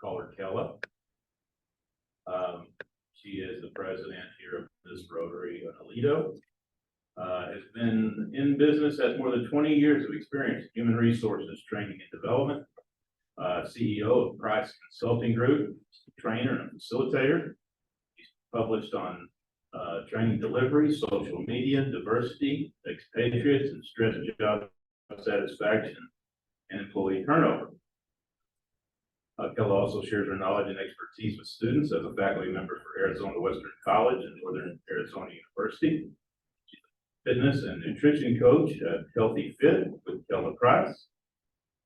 call her Kella. She is the president here of this Rotary in Aledo. Has been in business, has more than 20 years of experience in human resources training and development. CEO of Price Consulting Group, trainer and facilitator. He's published on training delivery, social media, diversity, expatriates, and stress job satisfaction and employee turnover. Kella also shares her knowledge and expertise with students as a faculty member for Arizona Western College and Northern Arizona University. She's a fitness and nutrition coach at Healthy Fit with Kella Price.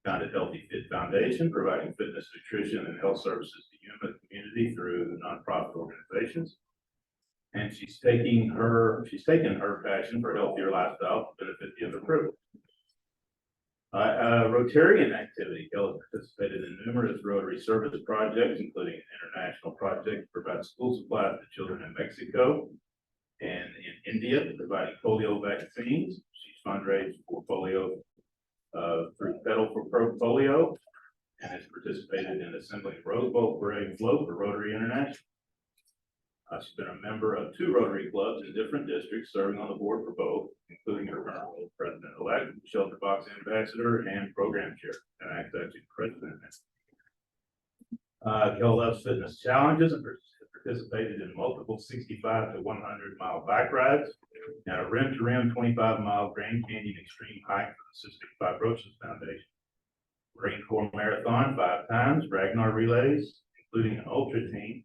Founded Healthy Fit Foundation, providing fitness, nutrition, and health services to the community through nonprofit organizations. And she's taken her passion for a healthier lifestyle to benefit the underprivileged. Rotarian activity. Kella participated in numerous Rotary service projects, including an international project to provide school supplies to children in Mexico and in India, providing polio vaccines. She's fundraised for polio through Pedal for Polio, and has participated in assembling Rose Bowl Parade float for Rotary International. She's been a member of 2 Rotary clubs in different districts, serving on the board for both, including her current role as president-elect, Shelterbox ambassador, and program chair, and acts actually president. Kella loves fitness challenges and participated in multiple 65 to 100 mile bike rides and a rim-to-rim 25-mile Grand Canyon extreme hike for the Cystic Fibrosis Foundation. Marine Corps Marathon 5 times, Ragnar relays, including an ultra team,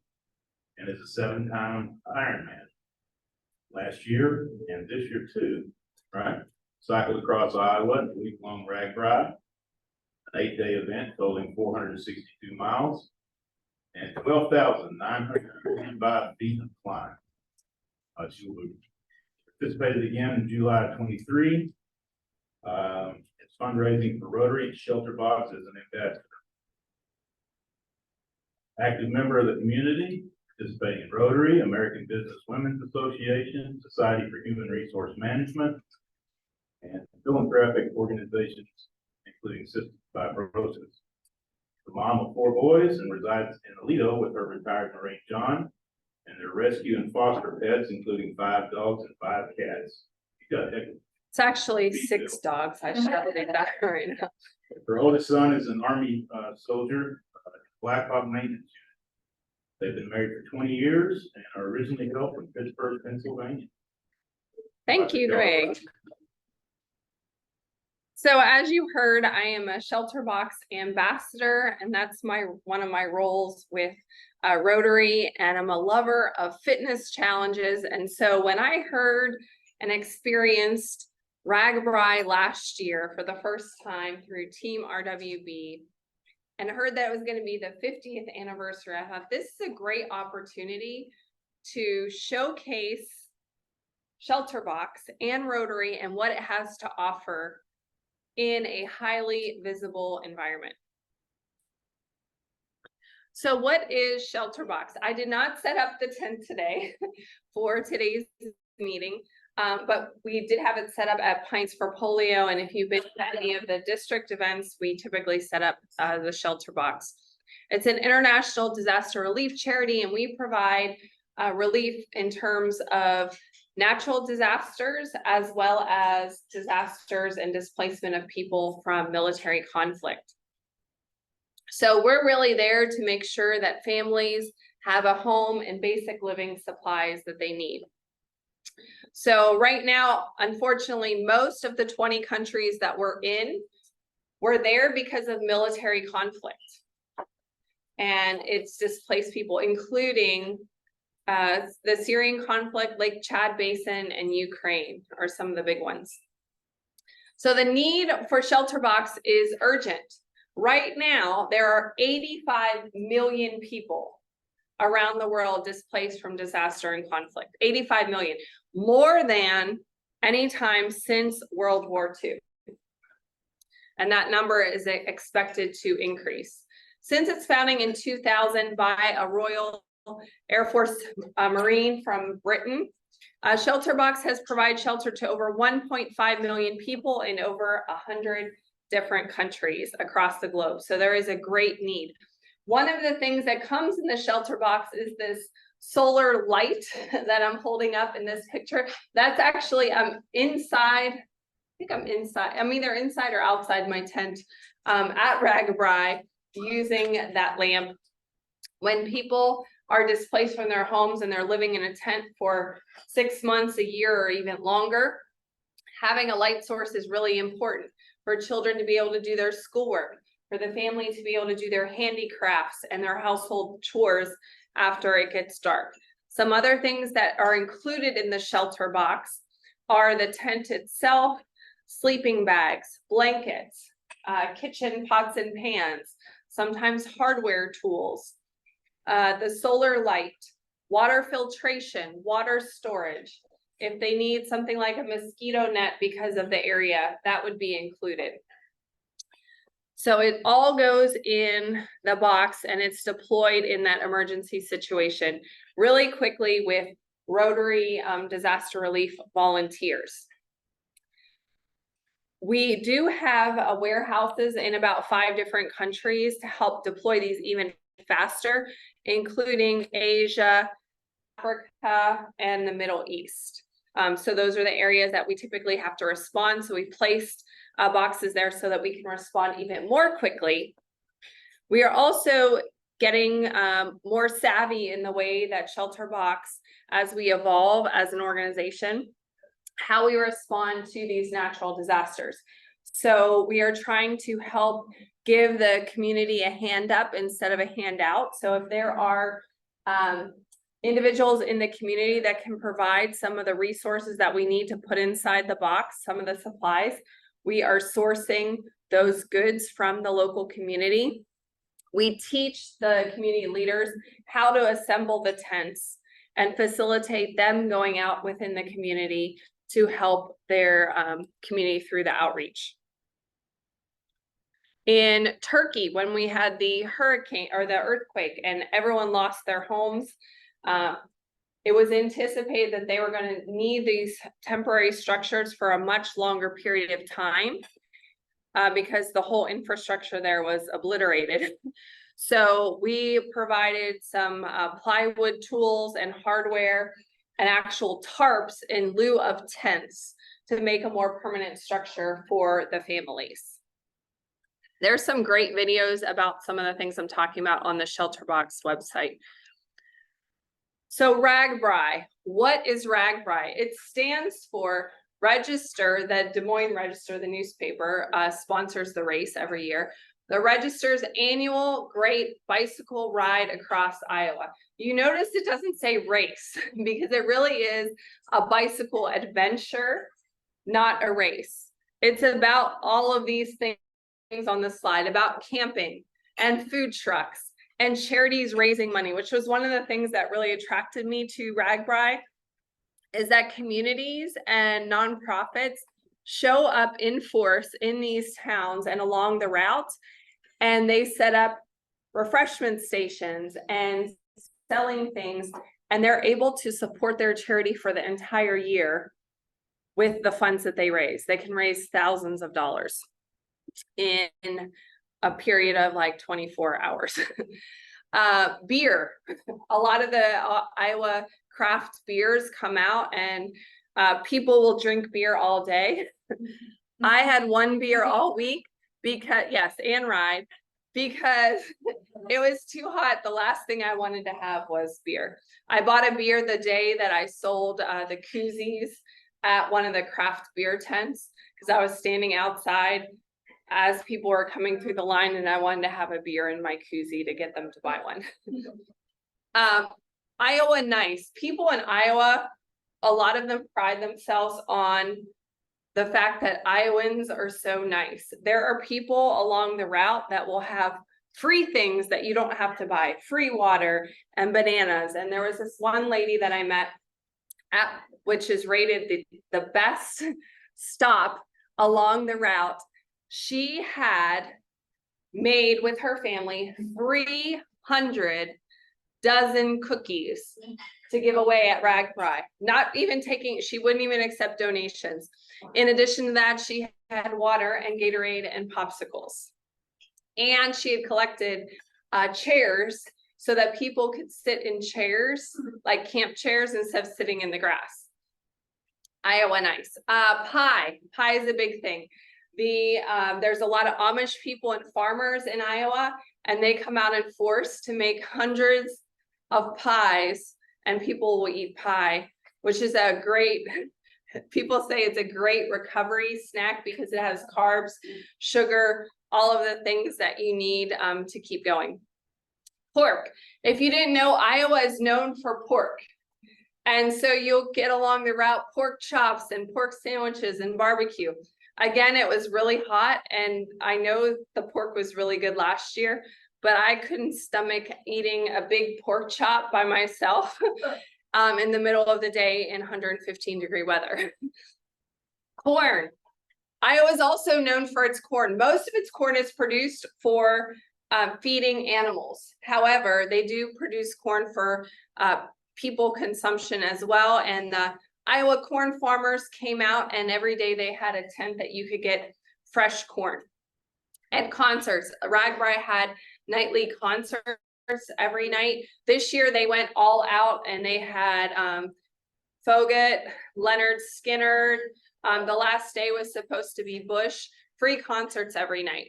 and is a 7-time Ironman. Last year, and this year too, right? Cycled across Iowa, a week-long rag ride, an 8-day event totaling 462 miles, and 12,955 feet of climb. She will participated again in July 23. It's fundraising for Rotary and Shelterbox as an ambassador. Active member of the community, participating in Rotary, American Business Women's Association, Society for Human Resource Management, and philanthropic organizations, including Cystic Fibrosis. The mom of 4 boys and resides in Aledo with her retired Marine John and their rescue and foster pets, including 5 dogs and 5 cats. You got it. It's actually 6 dogs. I should update that right now. Her oldest son is an Army soldier, Black Hawk Maintenance Unit. They've been married for 20 years and are originally hailed from Pittsburgh, Pennsylvania. Thank you, Greg. So as you heard, I am a Shelterbox ambassador, and that's one of my roles with Rotary, and I'm a lover of fitness challenges. And so when I heard and experienced RAGBRAI last year for the first time through Team RWB, and heard that it was going to be the 50th anniversary, I thought this is a great opportunity to showcase Shelterbox and Rotary and what it has to offer in a highly visible environment. So what is Shelterbox? I did not set up the tent today for today's meeting, but we did have it set up at Pints for Polio. And if you've been to any of the district events, we typically set up the Shelterbox. It's an international disaster relief charity, and we provide relief in terms of natural disasters, as well as disasters and displacement of people from military conflict. So we're really there to make sure that families have a home and basic living supplies that they need. So right now, unfortunately, most of the 20 countries that we're in, we're there because of military conflict. And it's displaced people, including the Syrian conflict, Lake Chad Basin, and Ukraine are some of the big ones. So the need for Shelterbox is urgent. Right now, there are 85 million people around the world displaced from disaster and conflict. 85 million, more than any time since World War II. And that number is expected to increase. Since its founding in 2000 by a Royal Air Force Marine from Britain, Shelterbox has provided shelter to over 1.5 million people in over 100 different countries across the globe. So there is a great need. One of the things that comes in the shelter box is this solar light that I'm holding up in this picture. That's actually, I'm inside, I think I'm inside, I'm either inside or outside my tent at Ragabri using that lamp. When people are displaced from their homes and they're living in a tent for 6 months, a year, or even longer, having a light source is really important for children to be able to do their schoolwork, for the family to be able to do their handicrafts and their household chores after it gets dark. Some other things that are included in the shelter box are the tent itself, sleeping bags, blankets, kitchen pots and pans, sometimes hardware tools, the solar light, water filtration, water storage. If they need something like a mosquito net because of the area, that would be included. So it all goes in the box and it's deployed in that emergency situation really quickly with Rotary disaster relief volunteers. We do have warehouses in about 5 different countries to help deploy these even faster, including Asia, Africa, and the Middle East. So those are the areas that we typically have to respond. So we placed boxes there so that we can respond even more quickly. We are also getting more savvy in the way that Shelterbox, as we evolve as an organization, how we respond to these natural disasters. So we are trying to help give the community a hand up instead of a handout. So if there are individuals in the community that can provide some of the resources that we need to put inside the box, some of the supplies, we are sourcing those goods from the local community. We teach the community leaders how to assemble the tents and facilitate them going out within the community to help their community through the outreach. In Turkey, when we had the hurricane or the earthquake and everyone lost their homes, it was anticipated that they were going to need these temporary structures for a much longer period of time because the whole infrastructure there was obliterated. So we provided some plywood tools and hardware and actual tarps in lieu of tents to make a more permanent structure for the families. There's some great videos about some of the things I'm talking about on the Shelterbox website. So RAGBRAI, what is RAGBRAI? It stands for Register, the Des Moines Register, the newspaper, sponsors the race every year. The Register's annual Great Bicycle Ride Across Iowa. You notice it doesn't say race because it really is a bicycle adventure, not a race. It's about all of these things on the slide, about camping and food trucks and charities raising money, which was one of the things that really attracted me to RAGBRAI, is that communities and nonprofits show up in force in these towns and along the route, and they set up refreshment stations and selling things, and they're able to support their charity for the entire year with the funds that they raise. They can raise thousands of dollars in a period of like 24 hours. Beer, a lot of the Iowa craft beers come out and people will drink beer all day. I had one beer all week because, yes, and ride, because it was too hot. The last thing I wanted to have was beer. I bought a beer the day that I sold the koozies at one of the craft beer tents because I was standing outside as people were coming through the line and I wanted to have a beer in my koozie to get them to buy one. Iowa nice. People in Iowa, a lot of them pride themselves on the fact that Iowans are so nice. There are people along the route that will have free things that you don't have to buy, free water and bananas. And there was this one lady that I met at, which is rated the best stop along the route. She had made with her family 300 dozen cookies to give away at RAGBRAI. Not even taking, she wouldn't even accept donations. In addition to that, she had water and Gatorade and popsicles. And she had collected chairs so that people could sit in chairs, like camp chairs, instead of sitting in the grass. Iowa nice. Pie is a big thing. There's a lot of Amish people and farmers in Iowa, and they come out in force to make hundreds of pies, and people will eat pie, which is a great, people say it's a great recovery snack because it has carbs, sugar, all of the things that you need to keep going. Pork. If you didn't know, Iowa is known for pork. And so you'll get along the route pork chops and pork sandwiches and barbecue. Again, it was really hot, and I know the pork was really good last year, but I couldn't stomach eating a big pork chop by myself in the middle of the day in 115-degree weather. Corn. Iowa is also known for its corn. Most of its corn is produced for feeding animals. However, they do produce corn for people consumption as well. And the Iowa corn farmers came out, and every day they had a tent that you could get fresh corn. And concerts. RAGBRAI had nightly concerts every night. This year they went all out, and they had Fogut, Leonard Skinner. The last day was supposed to be Bush. Free concerts every night.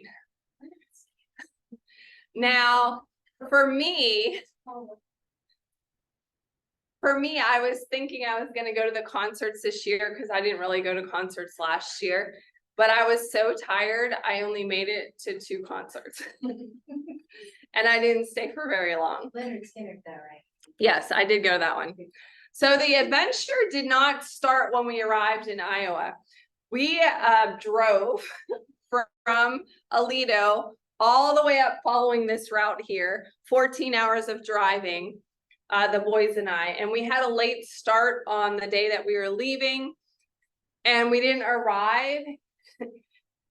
Now, for me, I was thinking I was going to go to the concerts this year because I didn't really go to concerts last year, but I was so tired, I only made it to 2 concerts. And I didn't stay for very long. Leonard Skinner, though, right? Yes, I did go to that one. So the adventure did not start when we arrived in Iowa. We drove from Aledo all the way up following this route here, 14 hours of driving. The boys and I, and we had a late start on the day that we were leaving, and we didn't arrive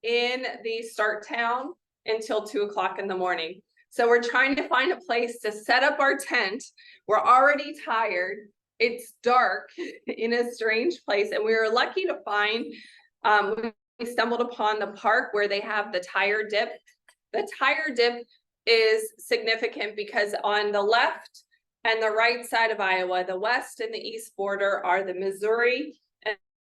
in the start town until 2 o'clock in the morning. So we're trying to find a place to set up our tent. We're already tired. It's dark in a strange place, and we were lucky to find, we stumbled upon the park where they have the tire dip. The tire dip is significant because on the left and the right side of Iowa, the west and the east border are the Missouri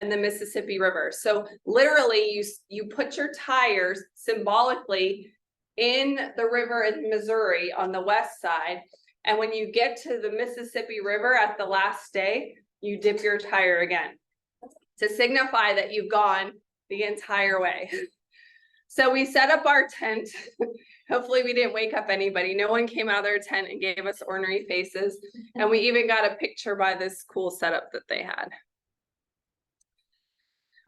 and the Mississippi River. So literally you put your tires symbolically in the river in Missouri on the west side. And when you get to the Mississippi River at the last day, you dip your tire again to signify that you've gone the entire way. So we set up our tent. Hopefully we didn't wake up anybody. No one came out of their tent and gave us ornery faces. And we even got a picture by this cool setup that they had.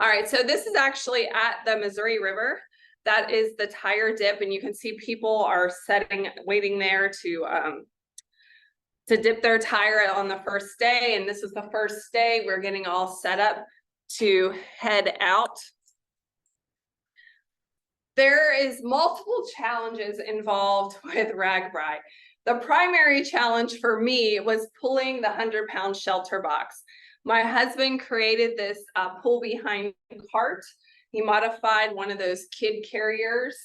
All right, so this is actually at the Missouri River. That is the tire dip, and you can see people are waiting there to dip their tire on the first day. And this is the first day. We're getting all set up to head out. There is multiple challenges involved with RAGBRAI. The primary challenge for me was pulling the 100-pound Shelterbox. My husband created this pull behind cart. He modified one of those kid carriers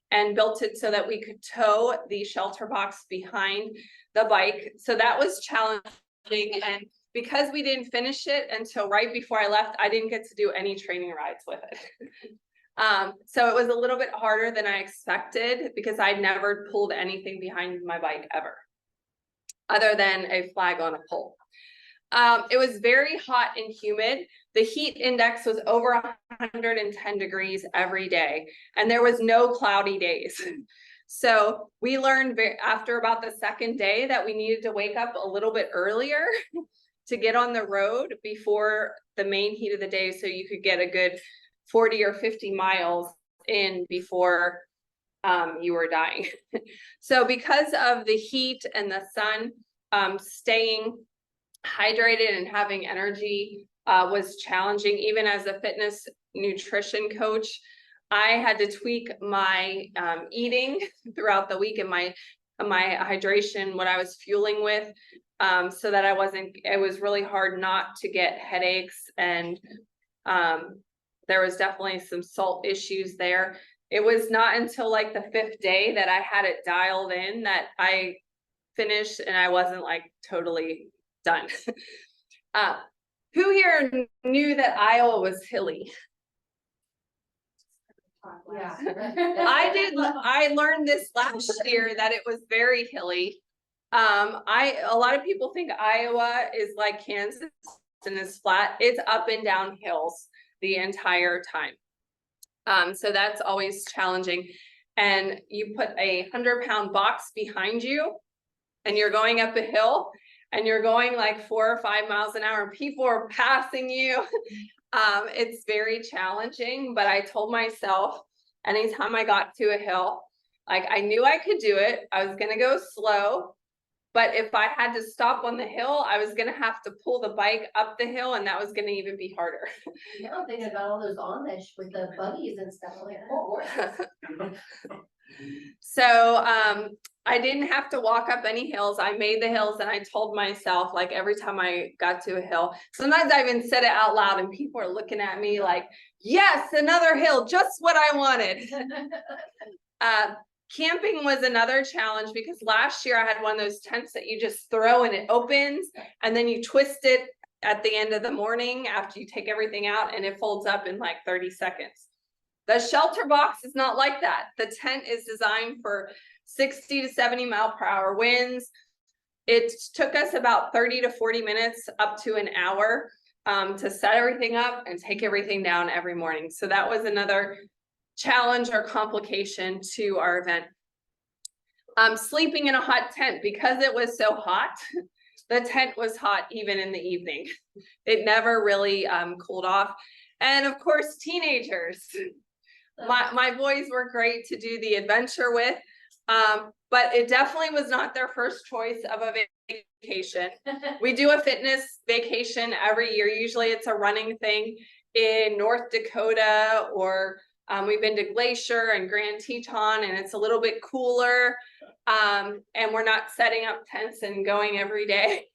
and built it so that we could tow the Shelterbox behind the bike. So that was challenging. And because we didn't finish it until right before I left, I didn't get to do any training rides with it. So it was a little bit harder than I expected because I'd never pulled anything behind my bike ever, other than a flag on a pole. It was very hot and humid. The heat index was over 110 degrees every day, and there was no cloudy days. So we learned after about the second day that we needed to wake up a little bit earlier to get on the road before the main heat of the day, so you could get a good 40 or 50 miles in before you were dying. So because of the heat and the sun, staying hydrated and having energy was challenging. Even as a fitness nutrition coach, I had to tweak my eating throughout the week and my hydration, what I was fueling with, so that it was really hard not to get headaches, and there was definitely some salt issues there. It was not until like the 5th day that I had it dialed in that I finished and I wasn't like totally done. Who here knew that Iowa was hilly? Yeah. I did. I learned this last year that it was very hilly. A lot of people think Iowa is like Kansas and is flat. It's up and down hills the entire time. So that's always challenging. And you put a 100-pound box behind you and you're going up a hill and you're going like 4 or 5 miles an hour and people are passing you. It's very challenging, but I told myself anytime I got to a hill, like I knew I could do it. I was going to go slow, but if I had to stop on the hill, I was going to have to pull the bike up the hill and that was going to even be harder. Now I'm thinking about all those Amish with the buggies and stuff like that. So, I didn't have to walk up any hills. I made the hills and I told myself like every time I got to a hill, sometimes I even said it out loud and people are looking at me like, yes, another hill, just what I wanted. Camping was another challenge because last year I had one of those tents that you just throw and it opens and then you twist it at the end of the morning after you take everything out and it folds up in like 30 seconds. The Shelterbox is not like that. The tent is designed for 60 to 70 mile per hour winds. It took us about 30 to 40 minutes up to an hour to set everything up and take everything down every morning. So that was another challenge or complication to our event. Sleeping in a hot tent because it was so hot. The tent was hot even in the evening. It never really cooled off. And of course, teenagers. My boys were great to do the adventure with, but it definitely was not their first choice of a vacation. We do a fitness vacation every year. Usually it's a running thing in North Dakota, or we've been to Glacier and Grand Teton, and it's a little bit cooler. And we're not setting up tents and going every day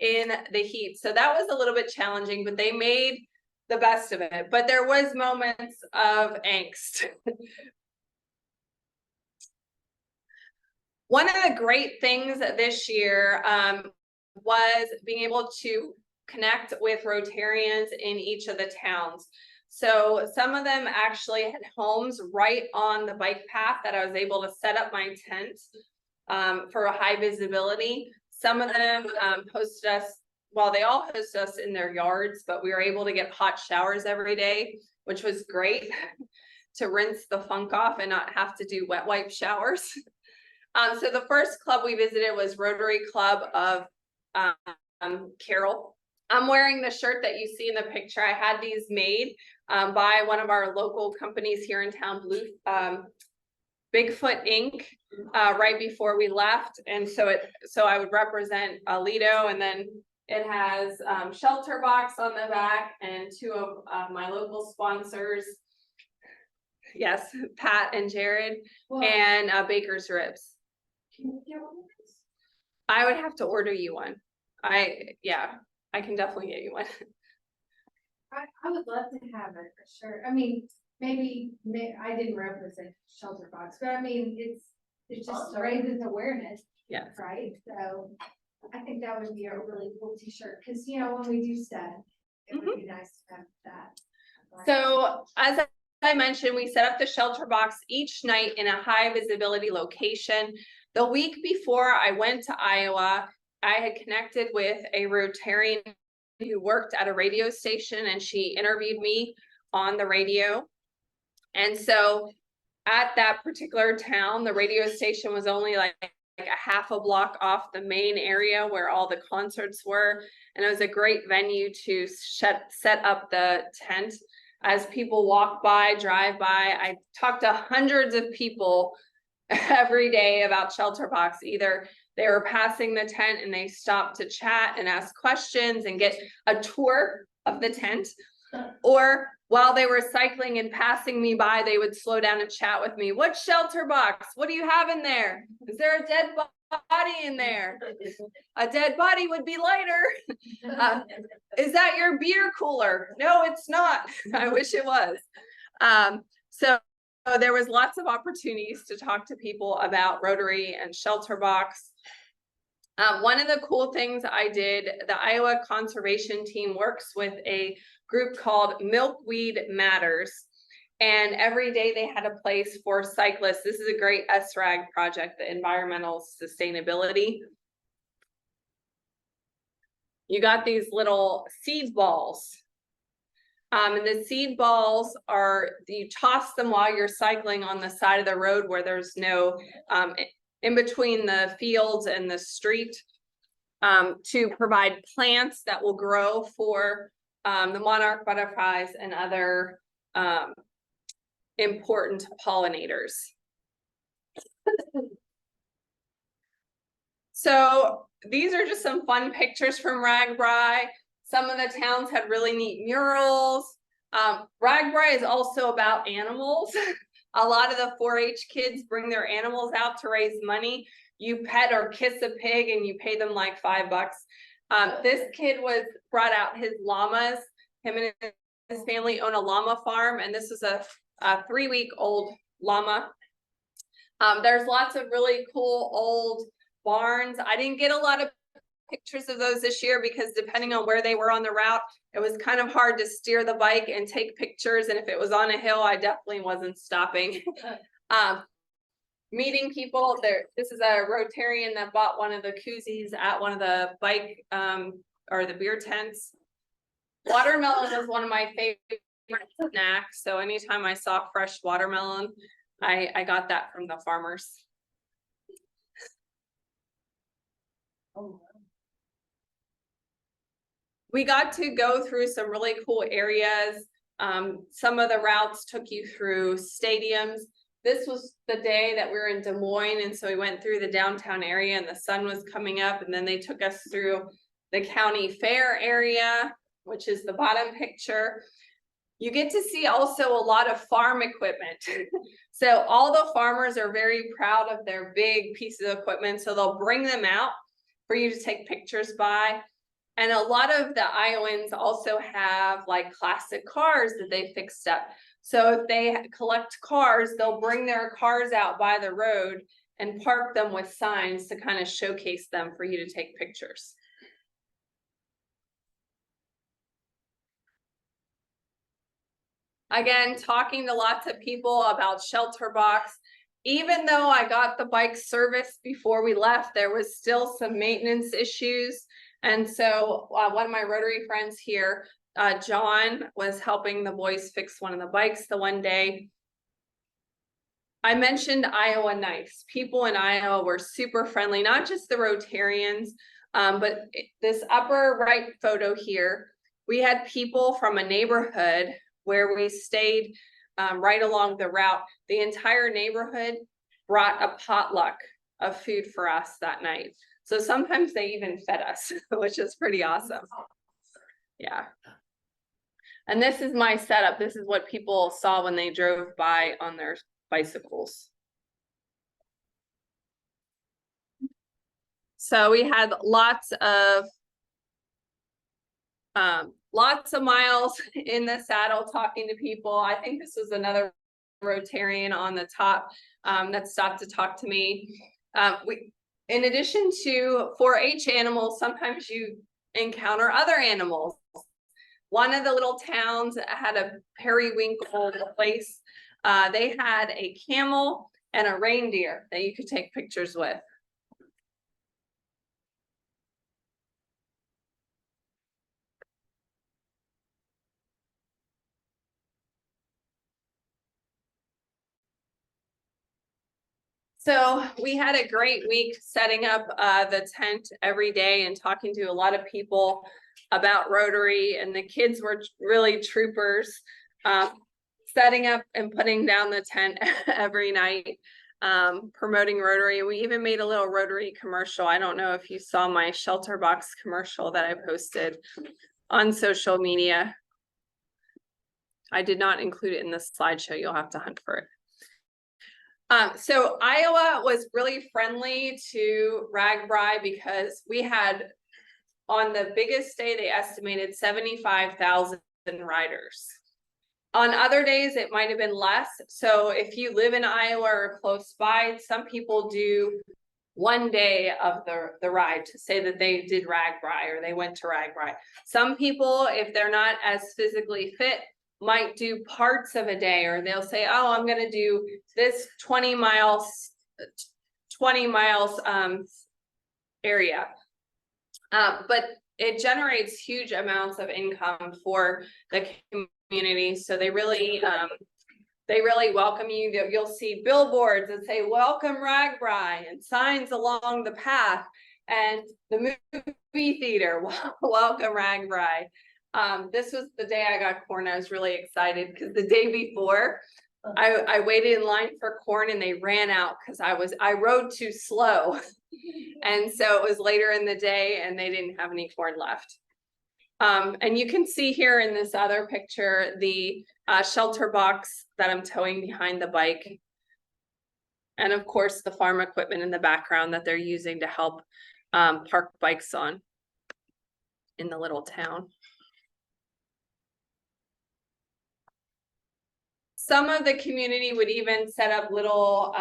in the heat. So that was a little bit challenging, but they made the best of it. But there was moments of angst. One of the great things this year was being able to connect with Rotarians in each of the towns. So some of them actually had homes right on the bike path that I was able to set up my tent for a high visibility. Some of them hosted us, well, they all hosted us in their yards, but we were able to get hot showers every day, which was great to rinse the funk off and not have to do wet wipe showers. So the first club we visited was Rotary Club of Carroll. I'm wearing the shirt that you see in the picture. I had these made by one of our local companies here in town, Bigfoot Inc. Right before we left, and so I would represent Lido, and then it has Shelterbox on the back and 2 of my local sponsors. Yes, Pat and Jared, and Baker's Ribs. Can you get one of those? I would have to order you one. I can definitely get you one. I would love to have it for sure. I mean, maybe I didn't represent Shelterbox, but I mean, it just raises awareness. Yeah. Right. So I think that would be a really cool t-shirt because, you know, when we do stuff, it would be nice to have that. So as I mentioned, we set up the Shelterbox each night in a high visibility location. The week before I went to Iowa, I had connected with a Rotarian who worked at a radio station, and she interviewed me on the radio. And so at that particular town, the radio station was only like a half a block off the main area where all the concerts were. And it was a great venue to set up the tent. As people walk by, drive by, I talked to hundreds of people every day about Shelterbox. Either they were passing the tent and they stopped to chat and ask questions and get a tour of the tent, or while they were cycling and passing me by, they would slow down and chat with me. What's Shelterbox? What do you have in there? Is there a dead body in there? A dead body would be lighter. Is that your beer cooler? No, it's not. I wish it was. So there was lots of opportunities to talk to people about Rotary and Shelterbox. One of the cool things I did, the Iowa Conservation Team works with a group called Milkweed Matters. And every day they had a place for cyclists. This is a great SRAG project, the environmental sustainability. You got these little seed balls. And the seed balls are, you toss them while you're cycling on the side of the road where there's no, in between the fields and the street, to provide plants that will grow for the monarch butterflies and other important pollinators. So these are just some fun pictures from RAGBRAI. Some of the towns had really neat murals. RAGBRAI is also about animals. A lot of the 4-H kids bring their animals out to raise money. You pet or kiss a pig and you pay them like $5. This kid brought out his llamas. Him and his family own a llama farm, and this is a 3-week-old llama. There's lots of really cool old barns. I didn't get a lot of pictures of those this year because depending on where they were on the route, it was kind of hard to steer the bike and take pictures. And if it was on a hill, I definitely wasn't stopping. Meeting people there. This is a Rotarian that bought one of the koozies at one of the bike or the beer tents. Watermelon is one of my favorite snacks. So anytime I saw fresh watermelon, I got that from the farmers. Oh, We got to go through some really cool areas. Some of the routes took you through stadiums. This was the day that we were in Des Moines, and so we went through the downtown area and the sun was coming up, and then they took us through the county fair area, which is the bottom picture. You get to see also a lot of farm equipment. So all the farmers are very proud of their big pieces of equipment, so they'll bring them out for you to take pictures by. And a lot of the Iowans also have like classic cars that they fixed up. So if they collect cars, they'll bring their cars out by the road and park them with signs to kind of showcase them for you to take pictures. Again, talking to lots of people about Shelterbox. Even though I got the bike serviced before we left, there was still some maintenance issues. And so one of my Rotary friends here, John, was helping the boys fix one of the bikes the one day. I mentioned Iowa Nice. People in Iowa were super friendly, not just the Rotarians, but this upper right photo here, we had people from a neighborhood where we stayed right along the route. The entire neighborhood brought a potluck of food for us that night. So sometimes they even fed us, which is pretty awesome. Yeah. And this is my setup. This is what people saw when they drove by on their bicycles. So we had lots of miles in the saddle talking to people. I think this was another Rotarian on the top that stopped to talk to me. In addition to 4-H animals, sometimes you encounter other animals. One of the little towns had a periwinkle place. They had a camel and a reindeer that you could take pictures with. So we had a great week setting up the tent every day and talking to a lot of people about Rotary, and the kids were really troopers, setting up and putting down the tent every night, promoting Rotary. We even made a little Rotary commercial. I don't know if you saw my Shelterbox commercial that I posted on social media. I did not include it in the slideshow. You'll have to hunt for it. So Iowa was really friendly to RAGBRAI because we had, on the biggest day, they estimated 75,000 riders. On other days, it might have been less. So if you live in Iowa or close by, some people do one day of the ride to say that they did RAGBRAI or they went to RAGBRAI. Some people, if they're not as physically fit, might do parts of a day, or they'll say, oh, I'm gonna do this 20 miles area. But it generates huge amounts of income for the community. So they really welcome you. You'll see billboards that say, welcome RAGBRAI, and signs along the path, and the movie theater, welcome RAGBRAI. This was the day I got corn. I was really excited because the day before I waited in line for corn and they ran out because I rode too slow. And so it was later in the day and they didn't have any corn left. And you can see here in this other picture, the shelter box that I'm towing behind the bike. And of course, the farm equipment in the background that they're using to help park bikes on in the little town. Some of the community would even set up little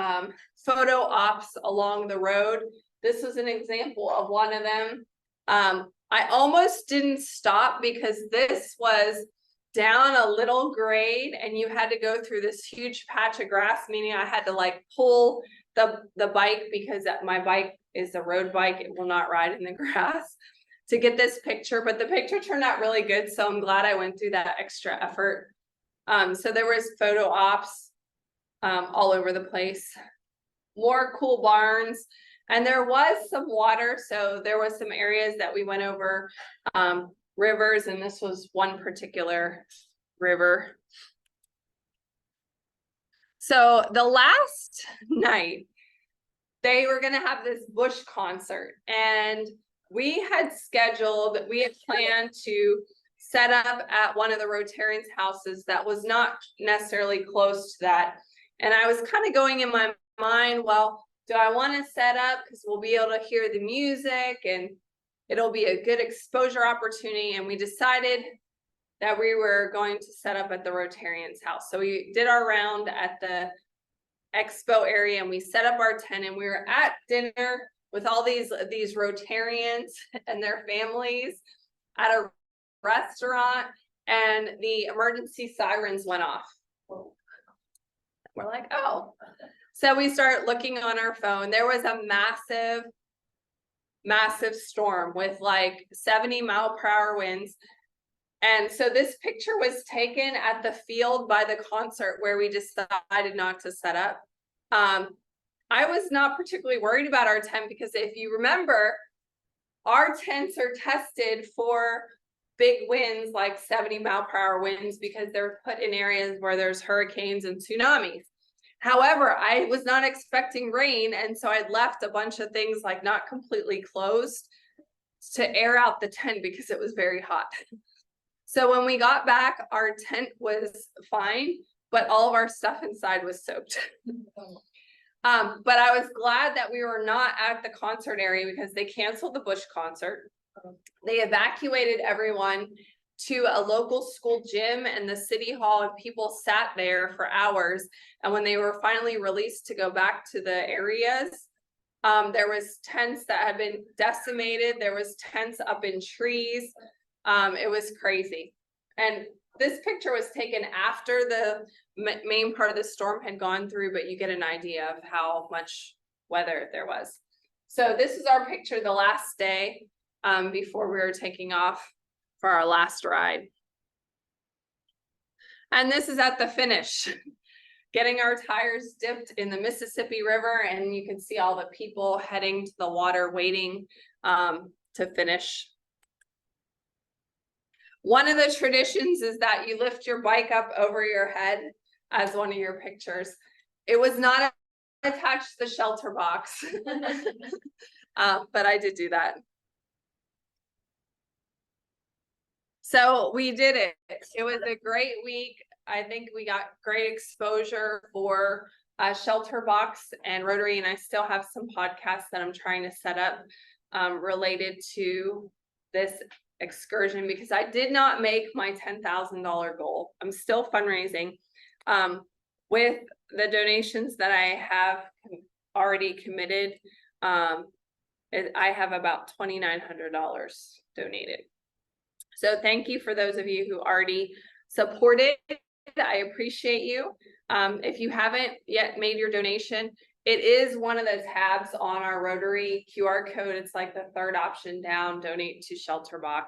photo ops along the road. This was an example of one of them. I almost didn't stop because this was down a little grade and you had to go through this huge patch of grass, meaning I had to like pull the bike because my bike is a road bike. It will not ride in the grass to get this picture, but the picture turned out really good. So I'm glad I went through that extra effort. So there was photo ops all over the place, more cool barns, and there was some water. So there was some areas that we went over rivers, and this was one particular river. So the last night, they were going to have this bush concert, and we had planned to set up at one of the Rotarians' houses that was not necessarily close to that. And I was kind of going in my mind, well, do I want to set up because we'll be able to hear the music and it'll be a good exposure opportunity. And we decided that we were going to set up at the Rotarians' house. So we did our round at the expo area and we set up our tent, and we were at dinner with all these Rotarians and their families at a restaurant, and the emergency sirens went off. We're like, oh. So we start looking on our phone. There was a massive storm with like 70-mile-per-hour winds. And so this picture was taken at the field by the concert where we decided not to set up. I was not particularly worried about our tent because if you remember, our tents are tested for big winds, like 70-mile-per-hour winds, because they're put in areas where there's hurricanes and tsunamis. However, I was not expecting rain, and so I left a bunch of things like not completely closed to air out the tent because it was very hot. So when we got back, our tent was fine, but all of our stuff inside was soaked. But I was glad that we were not at the concert area because they canceled the Bush concert. They evacuated everyone to a local school gym and the city hall, and people sat there for hours. And when they were finally released to go back to the areas, there was tents that had been decimated. There was tents up in trees. It was crazy. And this picture was taken after the main part of the storm had gone through, but you get an idea of how much weather there was. So this is our picture the last day before we were taking off for our last ride. And this is at the finish, getting our tires dipped in the Mississippi River, and you can see all the people heading to the water waiting to finish. One of the traditions is that you lift your bike up over your head as one of your pictures. It was not attached to the shelter box, but I did do that. So we did it. It was a great week. I think we got great exposure for Shelterbox and Rotary, and I still have some podcasts that I'm trying to set up related to this excursion because I did not make my $10,000 goal. I'm still fundraising. With the donations that I have already committed, I have about $2,900 donated. So thank you for those of you who already supported. I appreciate you. If you haven't yet made your donation, it is one of the tabs on our Rotary QR code. It's like the third option down, donate to Shelterbox,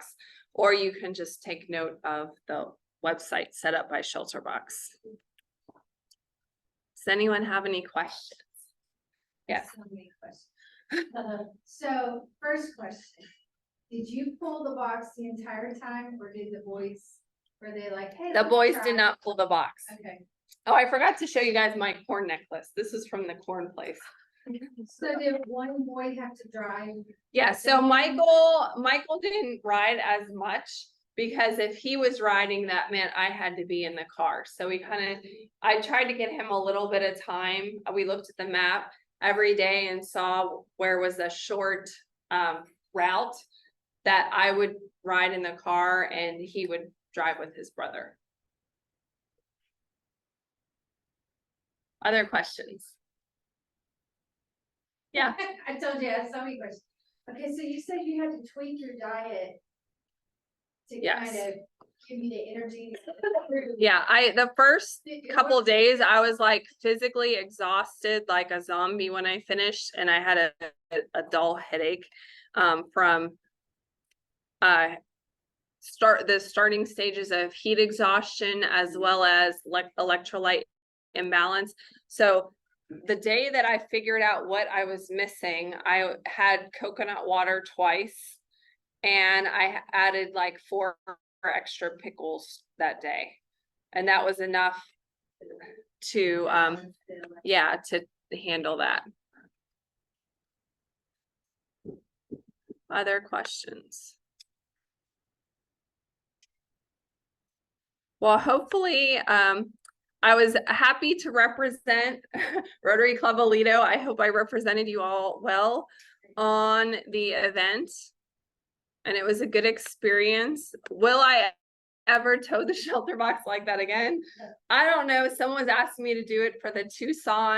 or you can just take note of the website set up by Shelterbox. Does anyone have any questions? Yes. So many questions. So first question, did you pull the box the entire time or did the boys, were they like, hey? The let's boys try? did not pull the box. Okay, Oh, I forgot to show you guys my corn necklace. This is from the corn place. so did one boy have to drive? Yeah, so Michael didn't ride as much because if he was riding, that meant I had to be in the car. So I tried to get him a little bit of time. We looked at the map every day and saw where was a short route that I would ride in the car and he would drive with his brother. Other questions? Yeah. I told you I had so many questions. Okay, so you said you had to tweak your diet to Yes. kind of give you the energy. Yeah, the first couple of days I was like physically exhausted like a zombie when I finished, and I had a dull headache from the starting stages of heat exhaustion as well as electrolyte imbalance. So the day that I figured out what I was missing, I had coconut water twice and I added like 4 extra pickles that day. And that was enough to to handle that. Other questions? Well, hopefully, I was happy to represent Rotary Club Aledo. I hope I represented you all well on the event. And it was a good experience. Will I ever tow the shelter box like that again? I don't know. Someone's asked me to do it for the Tucson